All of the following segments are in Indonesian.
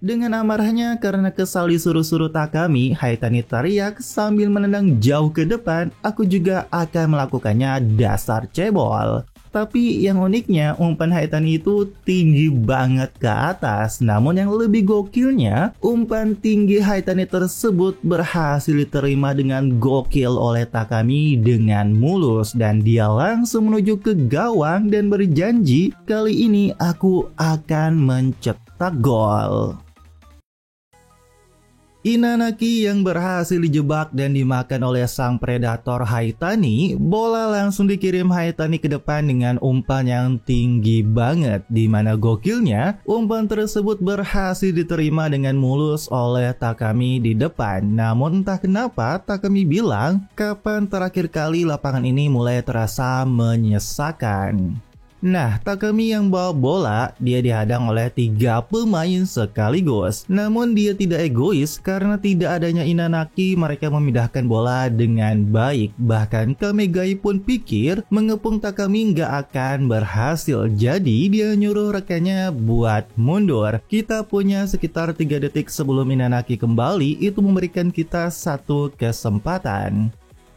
Dengan amarahnya karena kesal disuruh-suruh Takami, Haitani teriak sambil menendang jauh ke depan, aku juga akan melakukannya, dasar cebol. Tapi yang uniknya, umpan Haitani itu tinggi banget ke atas. Namun yang lebih gokilnya, umpan tinggi Haitani tersebut berhasil diterima dengan gokil oleh Takami dengan mulus. Dan dia langsung menuju ke gawang dan berjanji, kali ini aku akan mencetak gol. Inanaki yang berhasil dijebak dan dimakan oleh sang predator Haitani, bola langsung dikirim Haitani ke depan dengan umpan yang tinggi banget, dimana gokilnya umpan tersebut berhasil diterima dengan mulus oleh Takami di depan. Namun entah kenapa Takami bilang, kapan terakhir kali lapangan ini mulai terasa menyesakan. Nah, Takami yang bawa bola, dia dihadang oleh 3 pemain sekaligus. Namun dia tidak egois karena tidak adanya Inanaki, mereka memindahkan bola dengan baik. Bahkan Kamegai pun pikir mengepung Takami nggak akan berhasil. Jadi dia nyuruh rekannya buat mundur. Kita punya sekitar 3 detik sebelum Inanaki kembali, itu memberikan kita satu kesempatan.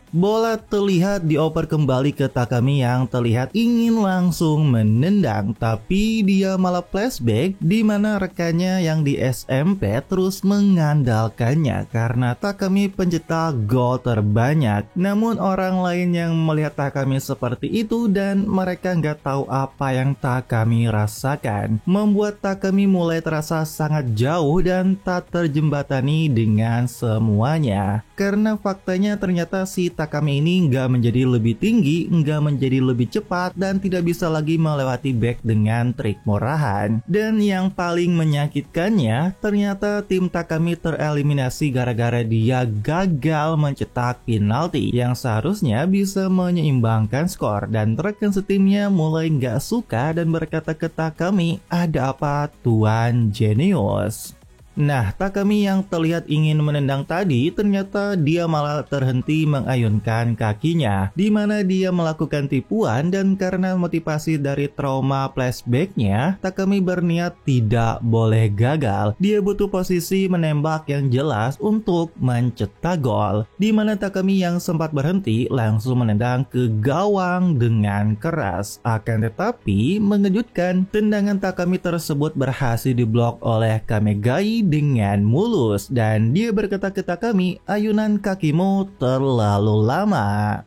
Bola terlihat dioper kembali ke Takami yang terlihat ingin langsung menendang, tapi dia malah flashback di mana rekannya yang di SMP terus mengandalkannya karena Takami pencetak gol terbanyak. Namun orang lain yang melihat Takami seperti itu dan mereka nggak tahu apa yang Takami rasakan, membuat Takami mulai terasa sangat jauh dan tak terjembatani dengan semuanya. Karena faktanya ternyata si Takami ini nggak menjadi lebih tinggi, nggak menjadi lebih cepat, dan tidak bisa lagi melewati back dengan trik murahan. Dan yang paling menyakitkannya, ternyata tim Takami tereliminasi gara-gara dia gagal mencetak penalti yang seharusnya bisa menyeimbangkan skor. Dan rekan setimnya mulai nggak suka dan berkata ke Takami, ada apa Tuan Jenius? Nah, Takami yang terlihat ingin menendang tadi, ternyata dia malah terhenti mengayunkan kakinya, di mana dia melakukan tipuan. Dan karena motivasi dari trauma flashbacknya, Takami berniat tidak boleh gagal. Dia butuh posisi menembak yang jelas untuk mencetak gol, di mana Takami yang sempat berhenti langsung menendang ke gawang dengan keras. Akan tetapi mengejutkan, tendangan Takami tersebut berhasil diblok oleh Kamegai dengan mulus, dan dia berkata ke Takami, ayunan kakimu terlalu lama.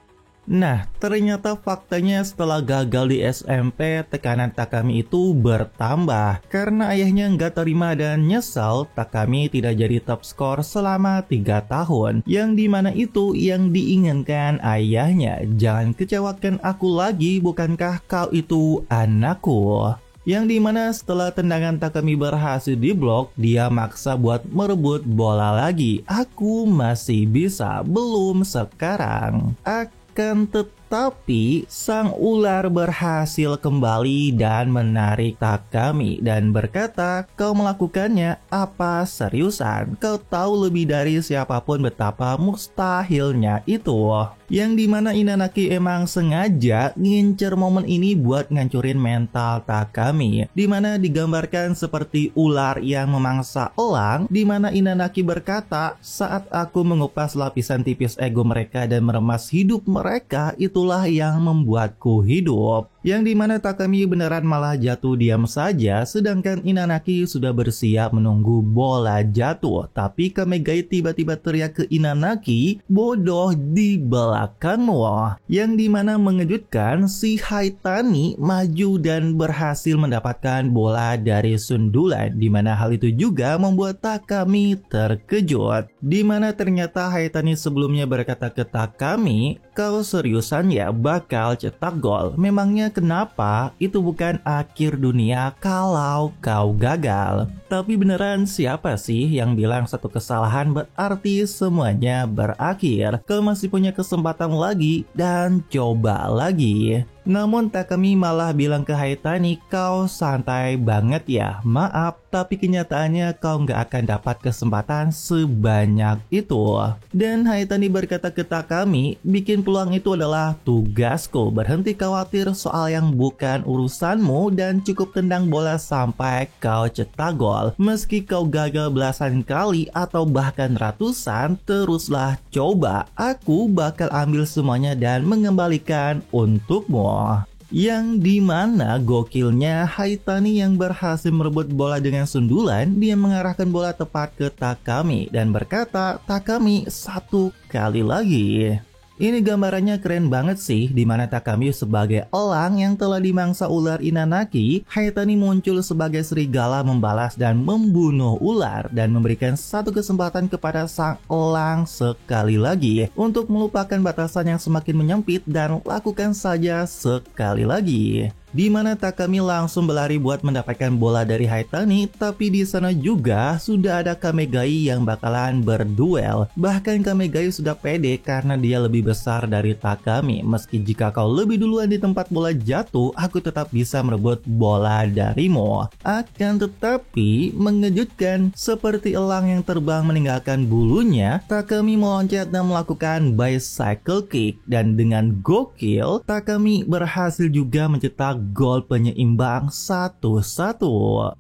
Nah, ternyata faktanya setelah gagal di SMP, tekanan Takami itu bertambah. Karena ayahnya nggak terima dan nyesal, Takami tidak jadi top skor selama 3 tahun. Yang dimana itu yang diinginkan ayahnya. Jangan kecewakan aku lagi, bukankah kau itu anakku? Yang dimana setelah tendangan Takami berhasil diblok, dia maksa buat merebut bola lagi. Aku masih bisa, belum sekarang. Akan tetapi sang ular berhasil kembali dan menarik Takami dan berkata, kau melakukannya apa seriusan? Kau tahu lebih dari siapapun betapa mustahilnya itu. Yang dimana Inanaki emang sengaja ngincer momen ini buat ngancurin mental Takami, dimana digambarkan seperti ular yang memangsa elang, dimana Inanaki berkata, saat aku mengupas lapisan tipis ego mereka dan meremas hidup mereka, itulah yang membuatku hidup. Yang dimana Takami beneran malah jatuh diam saja, sedangkan Inanaki sudah bersiap menunggu bola jatuh. Tapi Kamegai tiba-tiba teriak ke Inanaki, bodoh di belakangmu. Yang dimana mengejutkan, si Haitani maju dan berhasil mendapatkan bola dari sundulan, dimana hal itu juga membuat Takami terkejut. Dimana ternyata Haitani sebelumnya berkata ke Takami, kau seriusan ya bakal cetak gol? Memangnya kenapa? Itu bukan akhir dunia kalau kau gagal. Tapi beneran siapa sih yang bilang satu kesalahan berarti semuanya berakhir? Kau masih punya kesempatan lagi dan coba lagi. Namun Takami malah bilang ke Haitani, kau santai banget ya, maaf tapi kenyataannya kau nggak akan dapat kesempatan sebanyak itu. Dan Haitani berkata ke Takami, bikin peluang itu adalah tugasku. Berhenti khawatir soal yang bukan urusanmu dan cukup tendang bola sampai kau cetak gol. Meski kau gagal belasan kali atau bahkan ratusan, teruslah coba. Aku bakal ambil semuanya dan mengembalikan untukmu. Yang dimana gokilnya Haitani yang berhasil merebut bola dengan sundulan, dia mengarahkan bola tepat ke Takami dan berkata, Takami satu kali lagi. Ini gambarannya keren banget sih, dimana Takami sebagai elang yang telah dimangsa ular Inanaki, Haitani muncul sebagai serigala membalas dan membunuh ular dan memberikan satu kesempatan kepada sang elang sekali lagi untuk melupakan batasan yang semakin menyempit dan lakukan saja sekali lagi. Di mana Takami langsung berlari buat mendapatkan bola dari Haitani, tapi di sana juga sudah ada Kamegai yang bakalan berduel. Bahkan Kamegai sudah pede karena dia lebih besar dari Takami. Meski jika kau lebih duluan di tempat bola jatuh, aku tetap bisa merebut bola darimu. Akan tetapi mengejutkan, seperti elang yang terbang meninggalkan bulunya, Takami meloncat dan melakukan bicycle kick, dan dengan gokil Takami berhasil juga mencetak gol penyeimbang 1-1.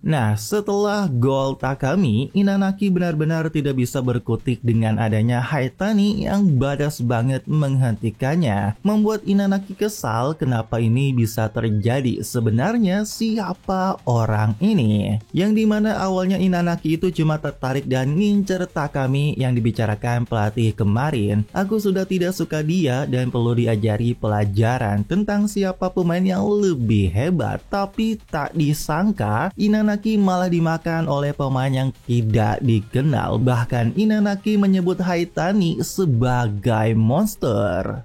Nah, setelah gol Takami, Inanaki benar-benar tidak bisa berkutik dengan adanya Haitani yang badas banget menghentikannya. Membuat Inanaki kesal kenapa ini bisa terjadi. Sebenarnya siapa orang ini? Yang dimana awalnya Inanaki itu cuma tertarik dan ngincer Takami yang dibicarakan pelatih kemarin. Aku sudah tidak suka dia dan perlu diajari pelajaran tentang siapa pemain yang lebih hebat. Tapi tak disangka Inanaki malah dimakan oleh pemain yang tidak dikenal. Bahkan Inanaki menyebut Haitani sebagai monster.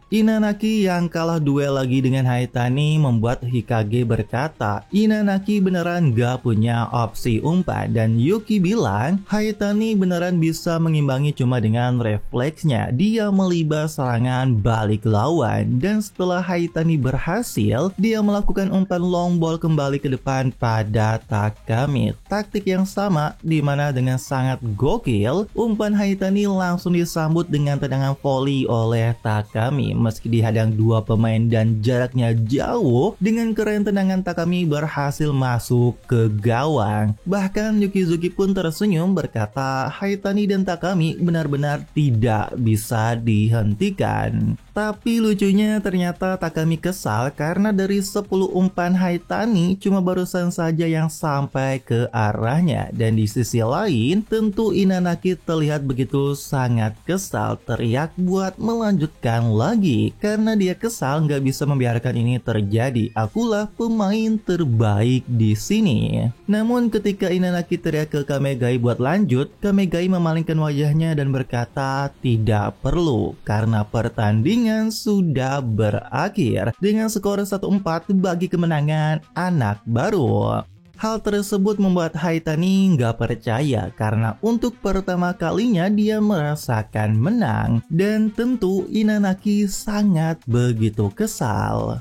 Inanaki yang kalah duel lagi dengan Haitani membuat Hikage berkata, Inanaki beneran gak punya opsi umpan, dan Yuki bilang Haitani beneran bisa mengimbangi cuma dengan refleksnya. Dia melibas serangan balik lawan, dan setelah Haitani berhasil, dia melakukan umpan long ball kembali ke depan pada Takami. Taktik yang sama dimana dengan sangat gokil, umpan Haitani langsung disambut dengan tendangan volley oleh Takami. Meski dihadang dua pemain dan jaraknya jauh, dengan keren tendangan Takami berhasil masuk ke gawang. Bahkan Yukizuki pun tersenyum berkata Haitani dan Takami benar-benar tidak bisa dihentikan. Tapi lucunya ternyata Takami kesal karena dari 10 umpan Haitani cuma barusan saja yang sampai ke arahnya. Dan di sisi lain tentu Inanaki terlihat begitu sangat kesal, teriak buat melanjutkan lagi karena dia kesal nggak bisa membiarkan ini terjadi. Akulah pemain terbaik di sini. Namun ketika Inanaki teriak ke Kamegai buat lanjut, Kamegai memalingkan wajahnya dan berkata tidak perlu karena pertandingan sudah berakhir dengan skor 1-4 bagi kemenangan anak baru. Hal tersebut membuat Haitani nggak percaya karena untuk pertama kalinya dia merasakan menang, dan tentu Inanaki sangat begitu kesal.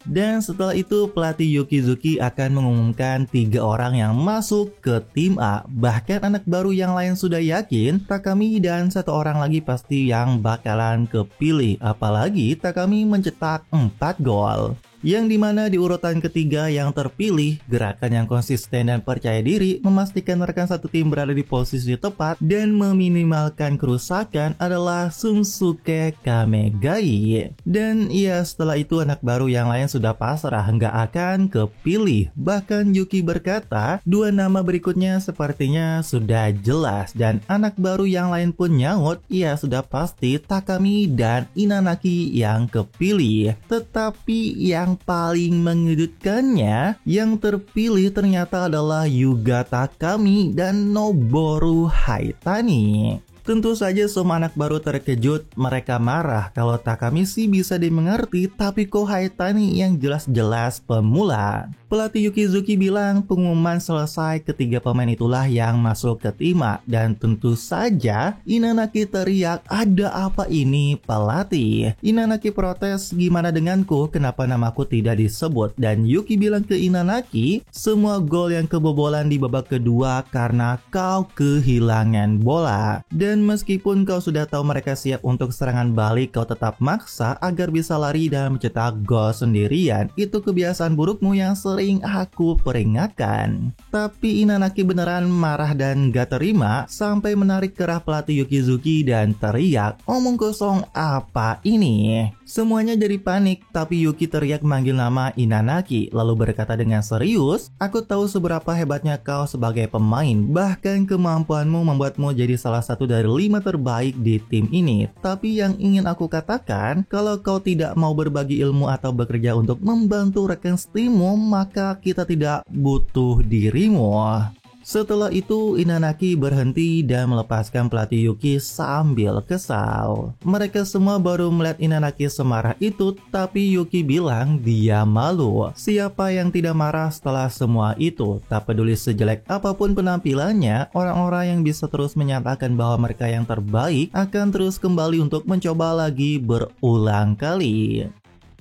Dan setelah itu pelatih Yukizuki akan mengumumkan 3 orang yang masuk ke tim A. Bahkan anak baru yang lain sudah yakin Takami dan 1 orang lagi pasti yang bakalan kepilih. Apalagi Takami mencetak 4 gol. Yang dimana di urutan ketiga yang terpilih, gerakan yang konsisten dan percaya diri memastikan rekan satu tim berada di posisi tepat dan meminimalkan kerusakan adalah Shunsuke Kamegai. Dan ya, setelah itu anak baru yang lain sudah pasrah nggak akan kepilih. Bahkan Yuki berkata 2 nama berikutnya sepertinya sudah jelas, dan anak baru yang lain pun nyaut ya sudah pasti Takami dan Inanaki yang kepilih. Tetapi yang paling mengejutkannya, yang terpilih ternyata adalah Yuga Takami dan Noboru Haitani. Tentu saja semua anak baru terkejut, mereka marah kalau Takami sih bisa dimengerti, tapi kok Haitani yang jelas-jelas pemula. Pelatih Yukizuki bilang pengumuman selesai, ketiga pemain itulah yang masuk ke tim A. Dan tentu saja Inanaki teriak, "Ada apa ini pelatih?" Inanaki protes, "Gimana denganku? Kenapa namaku tidak disebut?" Dan Yuki bilang ke Inanaki, "Semua gol yang kebobolan di babak kedua karena kau kehilangan bola. Dan meskipun kau sudah tahu mereka siap untuk serangan balik, kau tetap maksa agar bisa lari dan mencetak gol sendirian. Itu kebiasaan burukmu yang sering aku peringatkan." Tapi Inanaki beneran marah dan gak terima sampai menarik kerah pelatih Yukizuki dan teriak, "Omong kosong apa ini?" Semuanya jadi panik, tapi Yuki teriak manggil nama Inanaki lalu berkata dengan serius, "Aku tahu seberapa hebatnya kau sebagai pemain, bahkan kemampuanmu membuatmu jadi salah satu dari 5 terbaik di tim ini. Tapi yang ingin aku katakan, kalau kau tidak mau berbagi ilmu atau bekerja untuk membantu rekan timmu, maka kita tidak butuh dirimu." Setelah itu Inanaki berhenti dan melepaskan pelatih Yuki sambil kesal. Mereka semua baru melihat Inanaki semarah itu, tapi Yuki bilang dia malu. Siapa yang tidak marah setelah semua itu? Tak peduli sejelek apapun penampilannya, orang-orang yang bisa terus menyatakan bahwa mereka yang terbaik akan terus kembali untuk mencoba lagi berulang kali.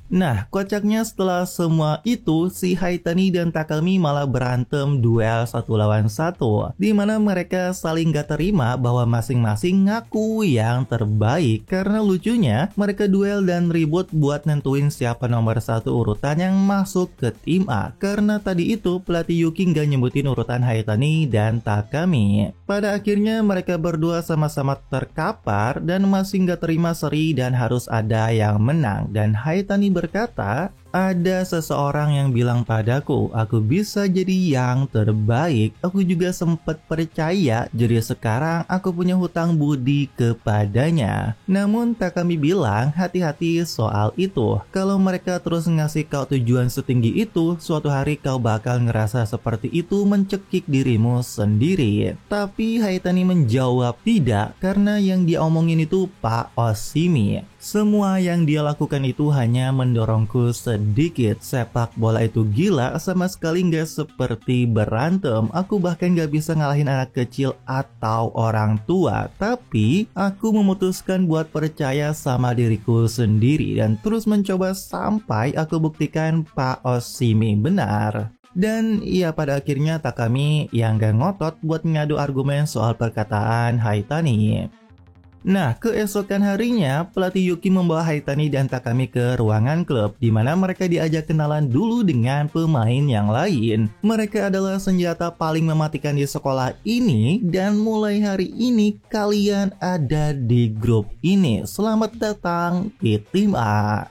Nah, kocaknya setelah semua itu, si Haitani dan Takami malah berantem duel 1 lawan 1, di mana mereka saling gak terima bahwa masing-masing ngaku yang terbaik. Karena lucunya, mereka duel dan ribut buat nentuin siapa nomor 1 urutan yang masuk ke tim A. Karena tadi itu pelatih Yuki gak nyebutin urutan Haitani dan Takami. Pada akhirnya mereka berdua sama-sama terkapar dan masih gak terima seri dan harus ada yang menang. Dan Haitani berkata, "Ada seseorang yang bilang padaku, aku bisa jadi yang terbaik. Aku juga sempat percaya, jadi sekarang aku punya hutang budi kepadanya." Namun Takami bilang, "Hati-hati soal itu. Kalau mereka terus ngasih kau tujuan setinggi itu, suatu hari kau bakal ngerasa seperti itu mencekik dirimu sendiri." Tapi Haitani menjawab tidak, karena yang dia omongin itu Pak Oshimi. "Semua yang dia lakukan itu hanya mendorongku sedikit. Sepak bola itu gila, sama sekali nggak seperti berantem. Aku bahkan nggak bisa ngalahin anak kecil atau orang tua. Tapi aku memutuskan buat percaya sama diriku sendiri dan terus mencoba sampai aku buktikan Pak Oshimi benar." Dan ya pada akhirnya Takami yang gak ngotot buat ngadu argumen soal perkataan Haitani. Nah, keesokan harinya, pelatih Yuki membawa Haitani dan Takami ke ruangan klub, di mana mereka diajak kenalan dulu dengan pemain yang lain. Mereka adalah senjata paling mematikan di sekolah ini, dan mulai hari ini kalian ada di grup ini. Selamat datang di tim A.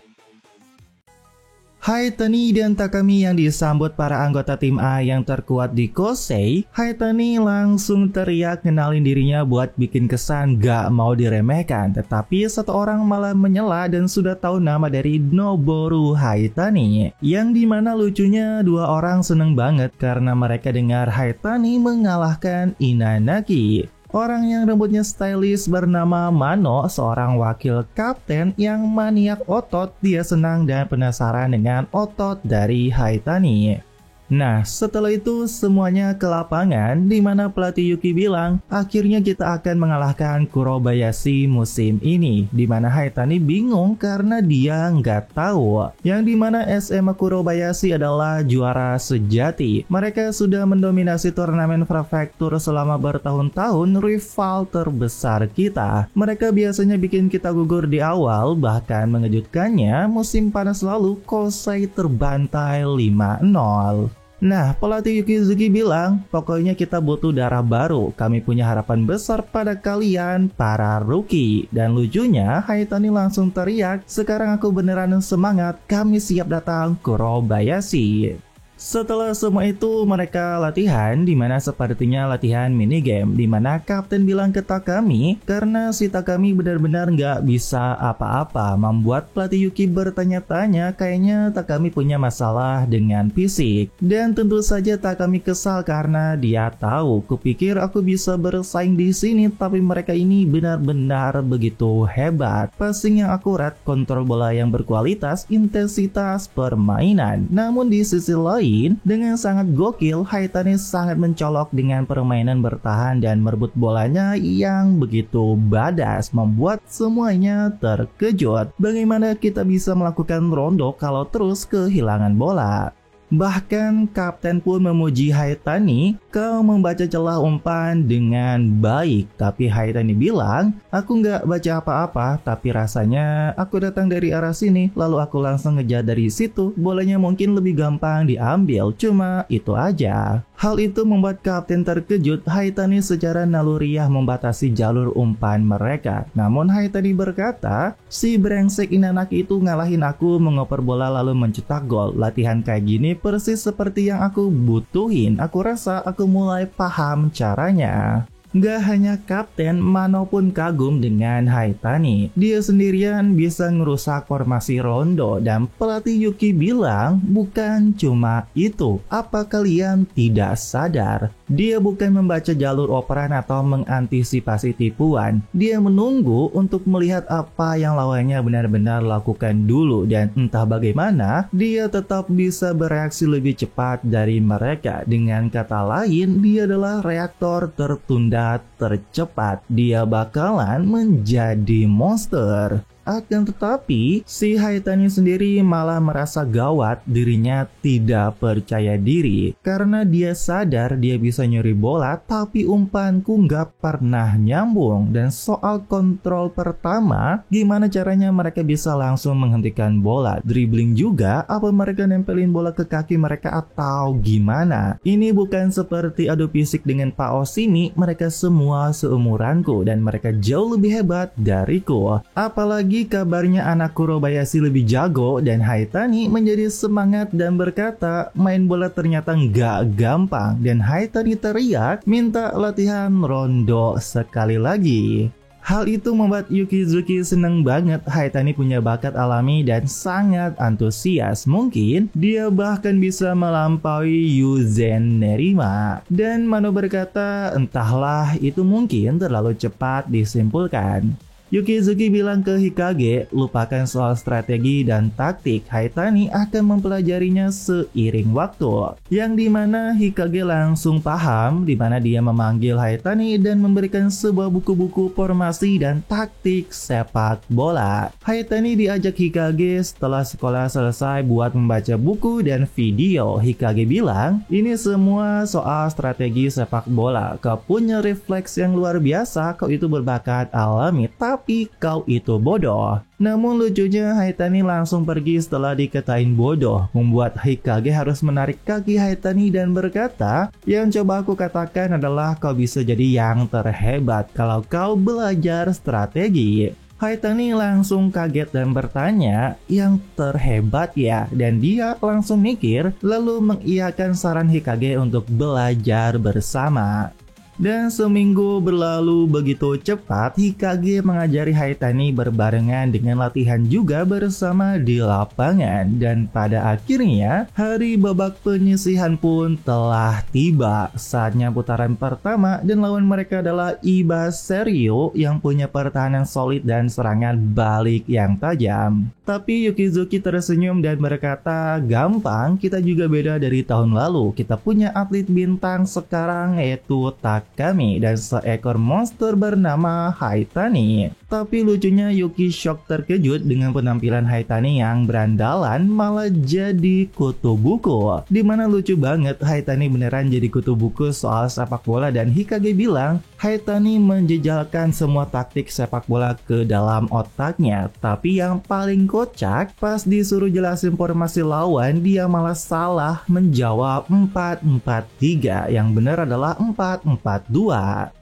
Haitani dan Takami yang disambut para anggota tim A yang terkuat di Kosei. Haitani langsung teriak kenalin dirinya buat bikin kesan gak mau diremehkan. Tetapi satu orang malah menyela dan sudah tahu nama dari Noboru Haitani. Yang dimana lucunya dua orang seneng banget karena mereka dengar Haitani mengalahkan Inanaki. Orang yang rambutnya stylish bernama Mano, seorang wakil kapten yang maniak otot. Dia senang dan penasaran dengan otot dari Haitani. Nah, setelah itu semuanya ke lapangan, di mana pelatih Yuki bilang, "Akhirnya kita akan mengalahkan Kurobayashi musim ini." Di mana Haitani bingung karena dia nggak tahu. Yang di mana SMA Kurobayashi adalah juara sejati. Mereka sudah mendominasi turnamen prefektur selama bertahun-tahun, rival terbesar kita. Mereka biasanya bikin kita gugur di awal, bahkan mengejutkannya musim panas lalu Kosei terbantai 5-0. Nah, pelatih Yukizuki bilang, "Pokoknya kita butuh darah baru. Kami punya harapan besar pada kalian, para rookie." Dan lucunya, Haitani langsung teriak, "Sekarang aku beneran semangat. Kami siap datang Kurobayashi." Setelah semua itu mereka latihan, dimana sepertinya latihan minigame, dimana kapten bilang ke Takami karena si Takami benar-benar nggak bisa apa-apa, membuat pelatih Yuki bertanya-tanya kayaknya Takami punya masalah dengan fisik. Dan tentu saja Takami kesal karena dia tahu, "Kupikir aku bisa bersaing di sini, tapi mereka ini benar-benar begitu hebat. Passing yang akurat, kontrol bola yang berkualitas, intensitas permainan." Namun di sisi lain lain, dengan sangat gokil, Haitani sangat mencolok dengan permainan bertahan dan merebut bolanya yang begitu badas, membuat semuanya terkejut. Bagaimana kita bisa melakukan rondo kalau terus kehilangan bola? Bahkan kapten pun memuji Haitani, kau membaca celah umpan dengan baik. Tapi Haitani bilang, aku nggak baca apa-apa, tapi rasanya aku datang dari arah sini, lalu aku langsung ngejar dari situ. Bolanya mungkin lebih gampang diambil, cuma itu aja. Hal itu membuat kapten terkejut. Haitani secara naluriah membatasi jalur umpan mereka. Namun Haitani berkata, si brengsek Inanaki itu ngalahin aku mengoper bola lalu mencetak gol. Latihan kayak gini persis seperti yang aku butuhin. Aku rasa aku mulai paham caranya. Gak hanya kapten, Mano pun kagum dengan Haitani. Dia sendirian bisa ngerusak formasi rondo dan pelatih Yuki bilang, bukan cuma itu, apa kalian tidak sadar? Dia bukan membaca jalur operan atau mengantisipasi tipuan. Dia menunggu untuk melihat apa yang lawannya benar-benar lakukan dulu, dan entah bagaimana dia tetap bisa bereaksi lebih cepat dari mereka. Dengan kata lain, dia adalah reaktor tertunda tercepat. Dia bakalan menjadi monster. Akan tetapi, si Haitani sendiri malah merasa gawat, dirinya tidak percaya diri. Karena dia sadar dia bisa nyuri bola, tapi umpanku nggak pernah nyambung. Dan soal kontrol pertama, gimana caranya mereka bisa langsung menghentikan bola? Dribbling juga, apa mereka nempelin bola ke kaki mereka atau gimana? Ini bukan seperti adu fisik dengan Pak Osimi, mereka semua seumuranku dan mereka jauh lebih hebat dariku. Apalagi kabarnya anak Kurobayashi lebih jago, dan Haitani menjadi semangat dan berkata main bola ternyata nggak gampang, dan Haitani teriak minta latihan rondo sekali lagi. Hal itu membuat Yukizuki seneng banget. Haitani punya bakat alami dan sangat antusias. Mungkin dia bahkan bisa melampaui Yuzen Nerima. Dan Mano berkata, entahlah, itu mungkin terlalu cepat disimpulkan. Yukizuki bilang ke Hikage, lupakan soal strategi dan taktik, Haitani akan mempelajarinya seiring waktu. Yang dimana Hikage langsung paham, dimana dia memanggil Haitani dan memberikan sebuah buku-buku formasi dan taktik sepak bola. Haitani diajak Hikage setelah sekolah selesai buat membaca buku dan video. Hikage bilang, ini semua soal strategi sepak bola. Kau punya refleks yang luar biasa, kau itu berbakat alami, tapi kau itu bodoh. Namun lucunya Haitani langsung pergi setelah dikatain bodoh, membuat Hikage harus menarik kaki Haitani dan berkata, yang coba aku katakan adalah kau bisa jadi yang terhebat kalau kau belajar strategi. Haitani langsung kaget dan bertanya, yang terhebat ya? Dan dia langsung mikir, lalu mengiyakan saran Hikage untuk belajar bersama. Dan seminggu berlalu begitu cepat, Hikage mengajari Haitani berbarengan dengan latihan juga bersama di lapangan. Dan pada akhirnya, hari babak penyisihan pun telah tiba. Saatnya putaran pertama dan lawan mereka adalah Iba Serio yang punya pertahanan solid dan serangan balik yang tajam. Tapi Yukizuki tersenyum dan berkata, gampang, kita juga beda dari tahun lalu. Kita punya atlet bintang sekarang yaitu Takami dan seekor monster bernama Haitani. Tapi lucunya Yuki shock terkejut dengan penampilan Haitani yang berandalan malah jadi kutu buku. Dimana lucu banget Haitani beneran jadi kutu buku soal sepak bola, dan Hikage bilang Haitani menjejalkan semua taktik sepak bola ke dalam otaknya. Tapi yang paling kocak, pas disuruh jelasin formasi lawan, dia malah salah menjawab 4-4-3. Yang benar adalah 4-4-2.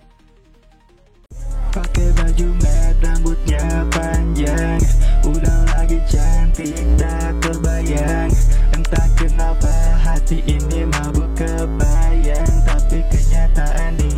Pakai baju merah, rambutnya panjang, udah lagi cantik tak terbayang. Entah kenapa hati ini mabuk kebayang, tapi kenyataan di